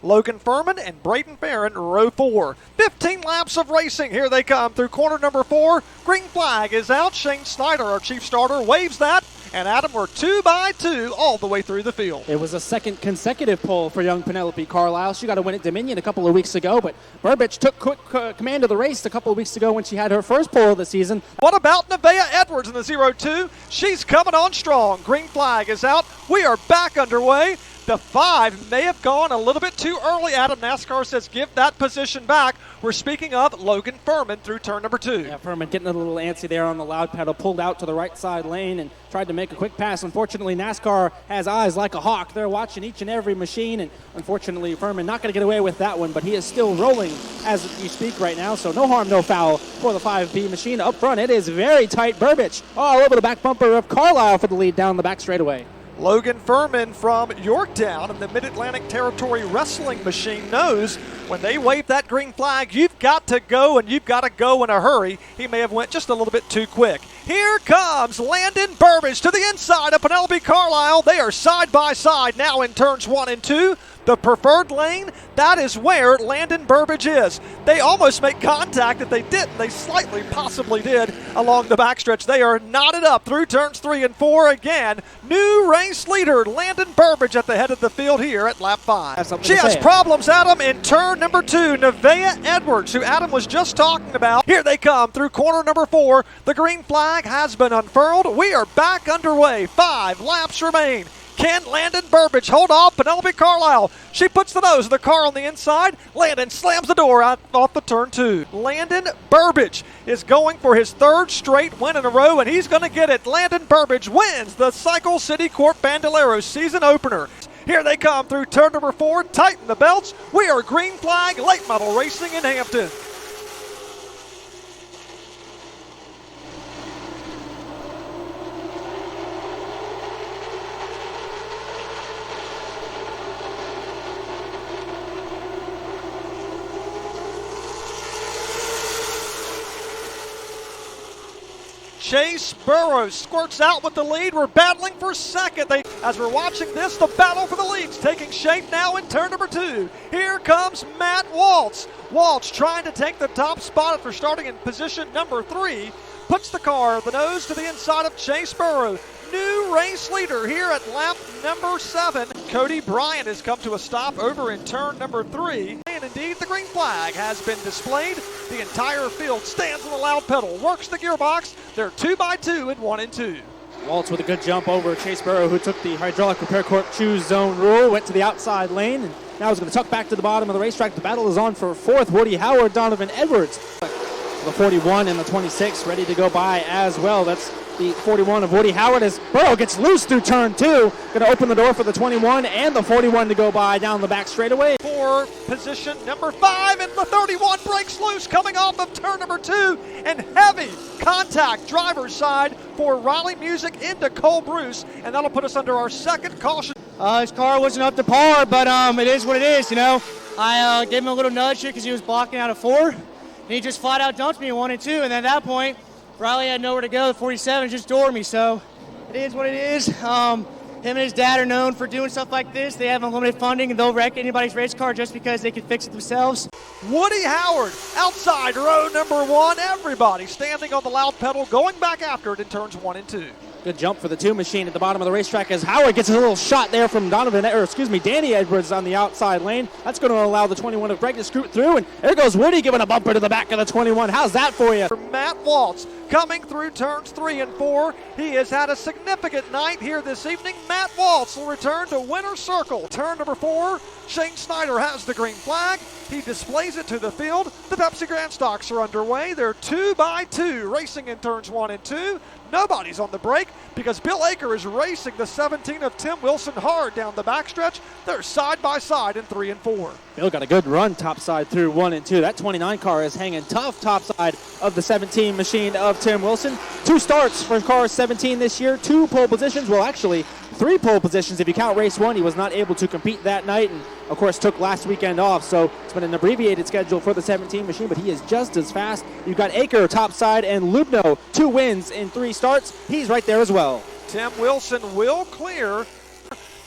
Logan Furman and Braden Farron, row 4. 15 laps of racing. Here they come through corner number 4. Green flag is out. Shane Snyder, our chief starter, waves that. And Adam, we're 2 by 2 all the way through the field. It was a second consecutive pole for young Penelope Carlisle. She got to win at Dominion a couple of weeks ago, but Burbage took quick command of the race a couple of weeks ago when she had her first pole of the season. What about Nevaeh Edwards in the 0-2? She's coming on strong. Green flag is out. We are back underway. The 5 may have gone a little bit too early. Adam, NASCAR says give that position back. We're speaking of Logan Furman through turn number 2. Yeah, Furman getting a little antsy there on the loud pedal, pulled out to the right side lane and tried to make a quick pass. Unfortunately, NASCAR has eyes like a hawk. They're watching each and every machine, and unfortunately, Furman not going to get away with that one, but he is still rolling as you speak right now, so no harm, no foul for the 5B machine. Up front, it is very tight. Burbage all over the back bumper of Carlisle for the lead down the back straightaway. Logan Furman from Yorktown in the Mid-Atlantic Territory Wrestling Machine knows when they wave that green flag, you've got to go, and you've got to go in a hurry. He may have went just a little bit too quick. Here comes Landon Burbage to the inside of Penelope Carlisle. They are side by side now in turns 1 and 2. The preferred lane, that is where Landon Burbage is. They almost make contact. If they didn't, they slightly possibly did along the backstretch. They are knotted up through turns 3 and 4 again. New race leader, Landon Burbage at the head of the field here at lap 5. She has problems, Adam, in turn number 2. Nevaeh Edwards, who Adam was just talking about. Here they come through corner number 4. The green flag has been unfurled. We are back underway. 5 laps remain. Can Landon Burbage hold off Penelope Carlisle? She puts the nose of the car on the inside. Landon slams the door out off the turn 2. Landon Burbage is going for his 3rd straight win in a row, and he's going to get it. Landon Burbage wins the Cycle City Court Bandoleros season opener. Here they come through turn number 4. Tighten the belts. We are green flag late model racing in Hampton. Chase Burrows squirts out with the lead. We're battling for second. As we're watching this, the battle for the lead's taking shape now in turn number 2. Here comes Matt Waltz. Waltz trying to take the top spot after starting in position number 3. Puts the car, the nose to the inside of Chase Burrows. New race leader here at lap number 7. Cody Bryant has come to a stop over in turn number 3. And indeed, the green flag has been displayed. The entire field stands on the loud pedal, works the gearbox. They're 2 by 2 in 1 and 2. Waltz with a good jump over Chase Burrow, who took the hydraulic repair corp choose zone rule, went to the outside lane, and now he's going to tuck back to the bottom of the racetrack. The battle is on for 4th. Woody Howard, Donovan Edwards. The 41 and the 26 ready to go by as well. That's the 41 of Woody Howard as Burrow gets loose through turn 2. Going to open the door for the 21 and the 41 to go by down the back straightaway. For position number 5, and the 31 breaks loose coming off of turn number 2, and heavy contact driver's side for Riley Music into Cole Bruce, and that'll put us under our 2nd caution. His car wasn't up to par, but it is what it is, you know. I gave him a little nudge here because he was blocking out of 4, and he just flat out dumped me in 1 and 2, and then at that point, Riley had nowhere to go. The 47 just doored me, so it is what it is. Him and his dad are known for doing stuff like this. They have unlimited funding, and they'll wreck anybody's race car just because they can fix it themselves. Woody Howard outside row number 1. Everybody standing on the loud pedal, going back after it in turns 1 and 2. Good jump for the 2 machine at the bottom of the racetrack as Howard gets a little shot there from Danny Edwards on the outside lane. That's going to allow the 21 of Greg to scoot through, and there goes Woody giving a bumper to the back of the 21. How's that for you? For Matt Waltz coming through turns 3 and 4. He has had a significant night here this evening. Matt Waltz will return to winner's circle. Turn number 4, Shane Snyder has the green flag. He displays it to the field. The Pepsi Grand Stocks are underway. They're 2 by 2 racing in turns 1 and 2. Nobody's on the brake because Bill Aker is racing the 17 of Tim Wilson hard down the backstretch. They're side by side in 3 and 4. Bill got a good run topside through 1 and 2. That 29 car is hanging tough topside of the 17 machine of Tim Wilson. 2 starts for car 17 this year, 2 pole positions. Well, actually, 3 pole positions if you count race 1. He was not able to compete that night and, of course, took last weekend off. So it's been an abbreviated schedule for the 17 machine, but he is just as fast. You've got Aker topside and Lubno, 2 wins in 3 starts. He's right there as well. Tim Wilson will clear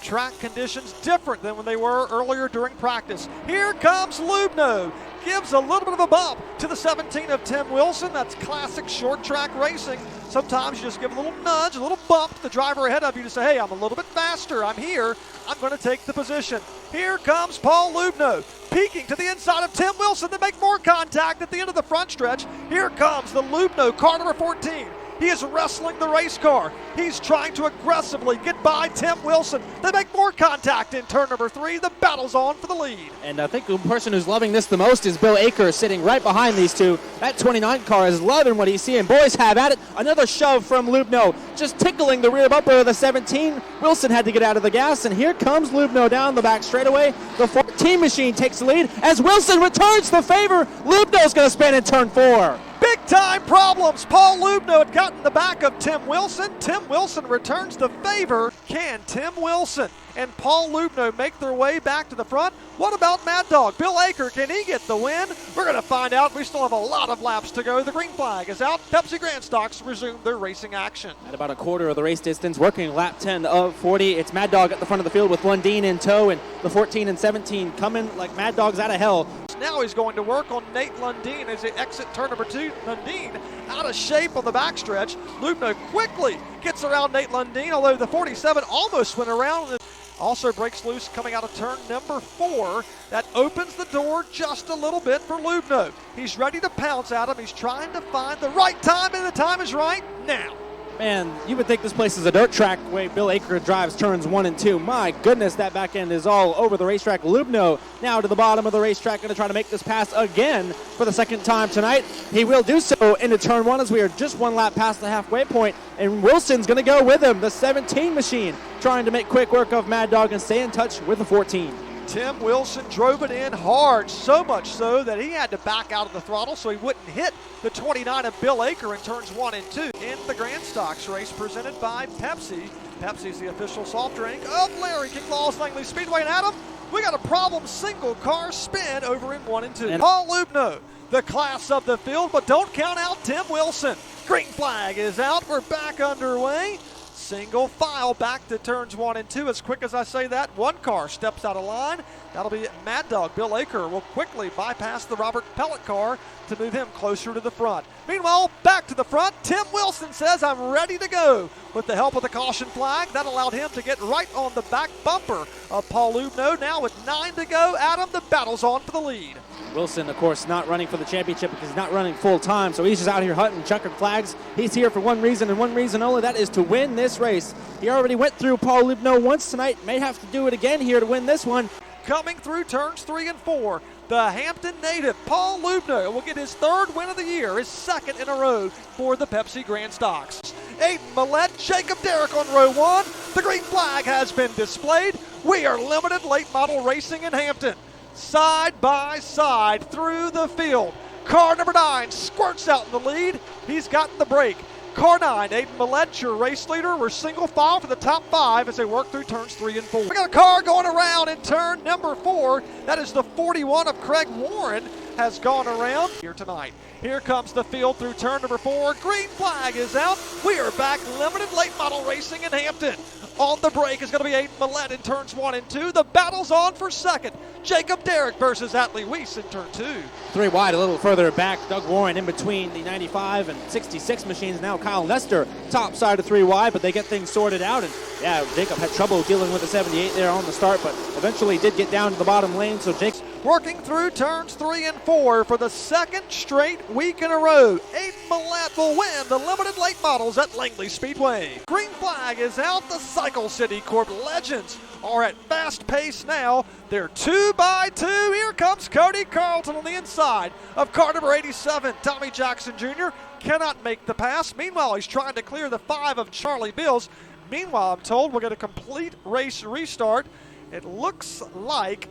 track conditions different than when they were earlier during practice. Here comes Lubno. Gives a little bit of a bump to the 17 of Tim Wilson. That's classic short track racing. Sometimes you just give a little nudge, a little bump to the driver ahead of you to say, hey, I'm a little bit faster. I'm here. I'm going to take the position. Here comes Paul Lubno, peeking to the inside of Tim Wilson to make more contact at the end of the front stretch. Here comes the Lubno car number 14. He is wrestling the race car. He's trying to aggressively get by Tim Wilson. They make more contact in turn number 3. The battle's on for the lead. And I think the person who's loving this the most is Bill Aker, sitting right behind these two. That 29 car is loving what he's seeing. Boys have at it. Another shove from Lubno, just tickling the rear bumper of the 17. Wilson had to get out of the gas, and here comes Lubno down the back straightaway. The 14 machine takes the lead as Wilson returns the favor. Lubno's going to spin in turn 4. Big-time problems. Paul Lubno had gotten the back of Tim Wilson. Tim Wilson returns the favor. Can Tim Wilson and Paul Lubno make their way back to the front? What about Mad Dog? Bill Aker, can he get the win? We're going to find out. We still have a lot of laps to go. The green flag is out. Pepsi Grandstocks resume their racing action. At about a quarter of the race distance, working lap 10 of 40. It's Mad Dog at the front of the field with Landon in tow, and the 14 and 17 coming like Mad Dogs out of hell. Now he's going to work on Nate Landon as they exit turn number 2. Landon out of shape on the backstretch. Lubno quickly gets around Nate Landon, although the 47 almost went around and also breaks loose coming out of turn number 4. That opens the door just a little bit for Lubno. He's ready to pounce at him. He's trying to find the right time, and the time is right now. Man, you would think this place is a dirt track the way Bill Aker drives turns 1 and 2. My goodness, that back end is all over the racetrack. Lubno now to the bottom of the racetrack, going to try to make this pass again for the second time tonight. He will do so into turn 1 as we are just 1 lap past the halfway point, and Wilson's going to go with him. The 17 machine trying to make quick work of Mad Dog and stay in touch with the 14. Tim Wilson drove it in hard, so much so that he had to back out of the throttle so he wouldn't hit the 29 of Bill Aker in turns 1 and 2 in the Grand Stocks race presented by Pepsi. Pepsi's the official soft drink of Larry King Law's Langley Speedway. And Adam, we got a problem single car spin over in 1 and 2. Paul Lubno, the class of the field, but don't count out Tim Wilson. Green flag is out. We're back underway. Single file back to turns 1 and 2. As quick as I say that, 1 car steps out of line. That'll be Mad Dog. Bill Aker will quickly bypass the Robert Pellet car to move him closer to the front. Meanwhile, back to the front, Tim Wilson says, I'm ready to go. With the help of the caution flag, that allowed him to get right on the back bumper of Paul Lubno. Now with 9 to go, Adam, the battle's on for the lead. Wilson, of course, not running for the championship because he's not running full time, so he's just out here hunting, chucking flags. He's here for one reason and one reason only, that is to win this race. He already went through Paul Lubno once tonight, may have to do it again here to win this one. Coming through turns 3 and 4, the Hampton native Paul Lubno will get his 3rd win of the year, his 2nd in a row for the Pepsi Grand Stocks. Ayden, Millette, Jacob Derrick on row 1. The green flag has been displayed. We are limited late model racing in Hampton. Side by side through the field. Car number 9 squirts out in the lead. He's gotten the break. Car 9, Ayden Millette, your race leader. We're single file for the top 5 as they work through turns 3 and 4. We got a car going around in turn number 4. That is the 41 of Craig Warren has gone around here tonight. Here comes the field through turn number 4. Green flag is out. We are back limited late model racing in Hampton. On the break is going to be Ayden Millette in turns 1 and 2. The battle's on for 2nd. Jacob Derrick versus Atlee Weiss in turn 2. 3 wide, a little further back. Doug Warren in between the 95 and 66 machines. Now Kyle Nestor, top side of 3 wide, but they get things sorted out. And yeah, Jacob had trouble dealing with the 78 there on the start, but eventually did get down to the bottom lane. So Jake's working through turns 3 and 4 for the 2nd straight week in a row. Ayden Millette will win the limited late models at Langley Speedway. Green flag is out. The Cycle City Corp legends are at fast pace now. They're 2 by 2. Here comes Cody Carlton on the inside of car number 87. Tommy Jackson Jr. cannot make the pass. Meanwhile, he's trying to clear the 5 of Charlie Bills. Meanwhile, I'm told we'll get a complete race restart. It looks like,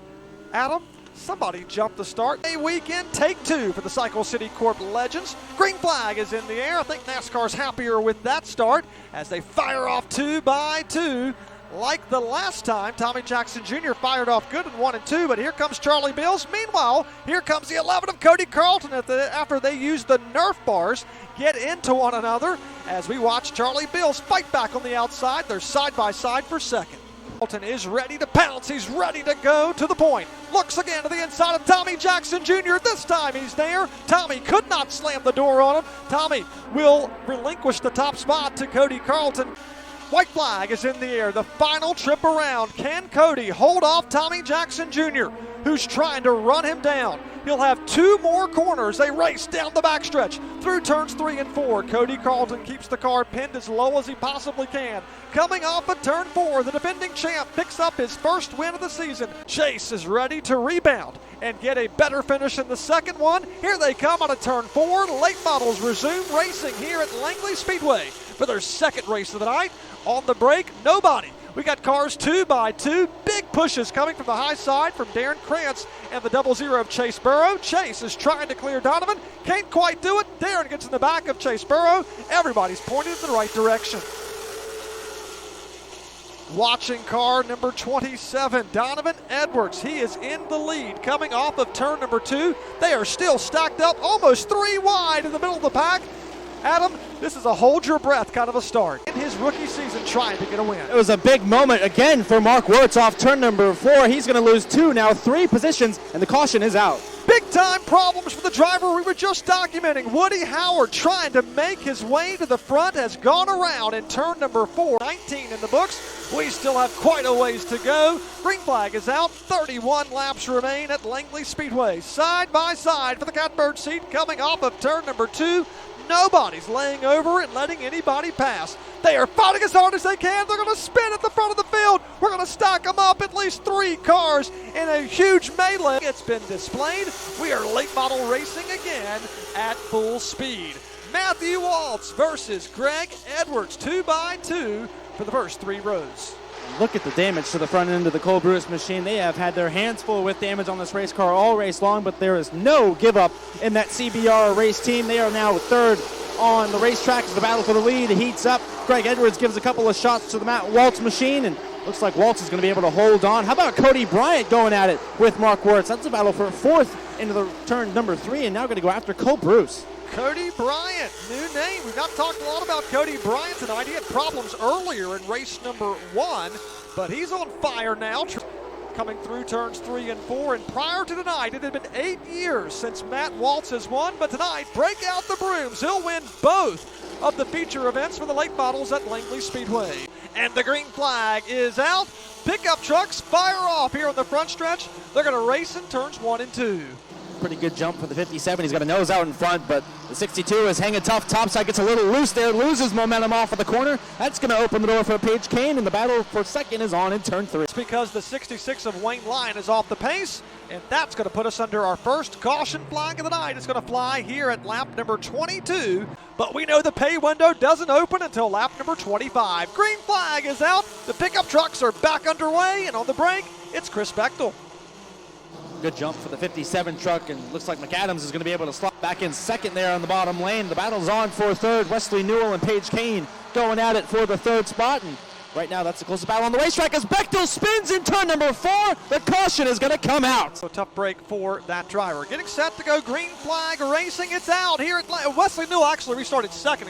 Adam, somebody jumped the start. A weekend take 2 for the Cycle City Corp legends. Green flag is in the air. I think NASCAR's happier with that start as they fire off 2 by 2. Like the last time, Tommy Jackson Jr. fired off good in 1 and 2, but here comes Charlie Bills. Meanwhile, here comes the 11 of Cody Carlton after they use the Nerf bars, get into one another as we watch Charlie Bills fight back on the outside. They're side by side for 2nd. Carlton is ready to pounce. He's ready to go to the point. Looks again to the inside of Tommy Jackson Jr. This time he's there. Tommy could not slam the door on him. Tommy will relinquish the top spot to Cody Carlton. White flag is in the air. The final trip around. Can Cody hold off Tommy Jackson Jr., who's trying to run him down? He'll have 2 more corners. They race down the backstretch through turns 3 and 4. Cody Carlton keeps the car pinned as low as he possibly can. Coming off of turn 4, the defending champ picks up his first win of the season. Chase is ready to rebound and get a better finish in the second one. Here they come out of turn 4. Late models resume racing here at Langley Speedway for their second race of the night. On the break, nobody. We got cars 2 by 2. Big pushes coming from the high side from Darren Krantz and the 00 of Chase Burrow. Chase is trying to clear Donovan. Can't quite do it. Darren gets in the back of Chase Burrow. Everybody's pointing in the right direction. Watching car number 27, Donovan Edwards. He is in the lead coming off of turn number 2. They are still stacked up almost 3 wide in the middle of the pack. Adam, this is a hold your breath kind of a start in his rookie season trying to get a win. It was a big moment again for Mark Wirtz off turn number 4. He's going to lose 2, now 3 positions, and the caution is out. Big time problems for the driver we were just documenting. Woody Howard trying to make his way to the front has gone around in turn number 4. 19 in the books. We still have quite a ways to go. Green flag is out. 31 laps remain at Langley Speedway. Side by side for the catbird seat coming off of turn number 2. Nobody's laying over and letting anybody pass. They are fighting as hard as they can. They're going to spin at the front of the field. We're going to stack them up, at least 3 cars in a huge melee. It's been displayed. We are late model racing again at full speed. Matthew Waltz versus Greg Edwards, 2 by 2 for the first 3 rows. Look at the damage to the front end of the Cole Bruce machine. They have had their hands full with damage on this race car all race long, but there is no give up in that CBR race team. They are now 3rd on the racetrack as the battle for the lead heats up. Greg Edwards gives a couple of shots to the Matt Waltz machine, and looks like Waltz is going to be able to hold on. How about Cody Bryant going at it with Mark Wirtz? That's a battle for 4th into the turn number 3, and now going to go after Cole Bruce. Cody Bryant, new name. We've not talked a lot about Cody Bryant tonight. He had problems earlier in race number 1, but he's on fire now, coming through turns 3 and 4. And prior to tonight, it had been 8 years since Matt Waltz has won, but tonight, break out the brooms. He'll win both of the feature events for the late models at Langley Speedway. And the green flag is out. Pickup trucks fire off here on the front stretch. They're going to race in turns 1 and 2. Pretty good jump for the 57. He's got a nose out in front, but the 62 is hanging tough. Topside gets a little loose there, loses momentum off of the corner. That's going to open the door for Paige Cain, and the battle for second is on in turn 3. It's because the 66 of Wayne Lyon is off the pace, and that's going to put us under our first caution flag of the night. It's going to fly here at lap number 22, but we know the pay window doesn't open until lap number 25. Green flag is out. The pickup trucks are back underway, and on the break, it's Chris Bechtel. Good jump for the 57 truck, and looks like McAdams is going to be able to slot back in second there on the bottom lane. The battle's on for 3rd. Wesley Newell and Paige Cain going at it for the 3rd spot, and right now that's the closest battle on the racetrack as Bechtel spins in turn number 4. The caution is going to come out. So tough break for that driver. Getting set to go green flag racing. It's out here at Wesley Newell actually restarted second,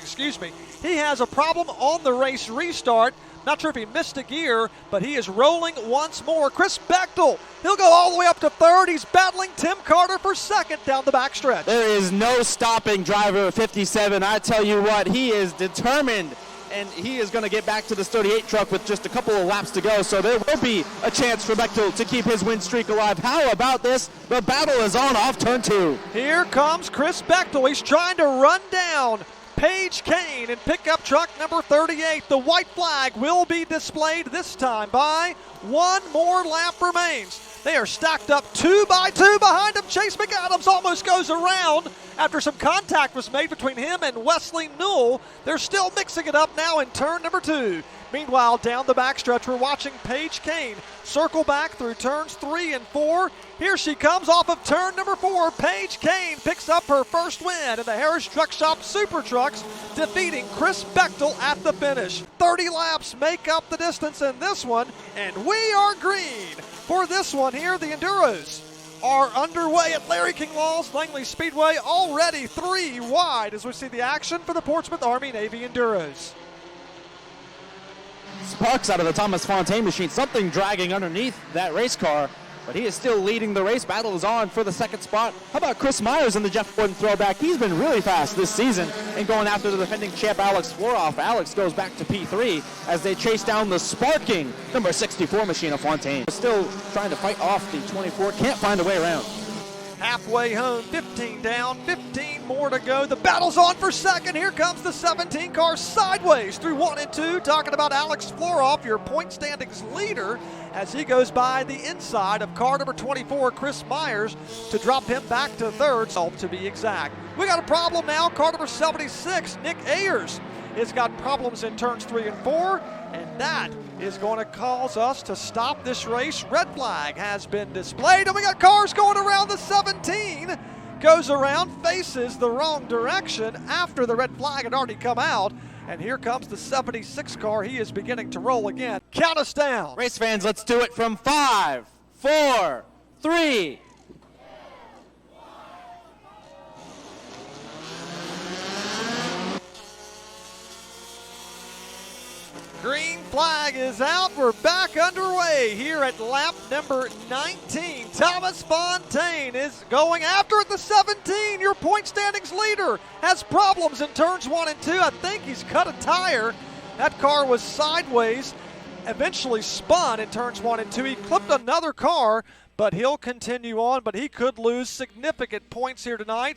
He has a problem on the race restart. Not sure if he missed a gear, but he is rolling once more. Chris Bechtel, he'll go all the way up to 3rd. He's battling Tim Carter for 2nd down the backstretch. There is no stopping driver 57. I tell you what, he is determined, and he is going to get back to this 38 truck with just a couple of laps to go, so there will be a chance for Bechtel to keep his win streak alive. How about this? The battle is on off turn 2. Here comes Chris Bechtel. He's trying to run down Paige Cain in pickup truck number 38. The white flag will be displayed this time by 1 more lap remains. They are stacked up 2 by 2 behind him. Chase McAdams almost goes around after some contact was made between him and Wesley Newell. They're still mixing it up now in turn number 2. Meanwhile, down the backstretch, we're watching Paige Cain circle back through turns 3 and 4. Here she comes off of turn number 4. Paige Cain picks up her first win in the Harris Truck Shop Super Trucks, defeating Chris Bechtel at the finish. 30 laps make up the distance in this one, and we are green for this one here. The Enduros are underway at Larry King Law's Langley Speedway, already 3 wide as we see the action for the Portsmouth Army Navy Enduros. sparks out of the Thomas Fontaine machine. Something dragging underneath that race car, but he is still leading the race. Battle is on for the second spot. How about Chris Myers in the Jeff Gordon throwback? He's been really fast this season and going after the defending champ Alex Floroff. Alex goes back to P3 as they chase down the sparking number 64 machine of Fontaine. Still trying to fight off the 24, can't find a way around. Halfway home, 15 down, 15 more to go. The battle's on for second. Here comes the 17 car sideways through 1 and 2. Talking about Alex Floroff, your point standings leader, as he goes by the inside of car number 24, Chris Myers, to drop him back to third, to be exact. We got a problem now. Car number 76, Nick Ayers, has got problems in turns 3 and 4, and that is going to cause us to stop this race. Red flag has been displayed, and we got cars going around the 17. Goes around, faces the wrong direction after the red flag had already come out. And here comes the 76 car. He is beginning to roll again. Count us down. Race fans, let's do it from 5, 4, 3. Green flag is out. We're back underway here at lap number 19. Thomas Fontaine is going after it. The 17, your point standings leader, has problems in turns 1 and 2. I think he's cut a tire. That car was sideways, eventually spun in turns 1 and 2. He clipped another car, but he'll continue on, but he could lose significant points here tonight.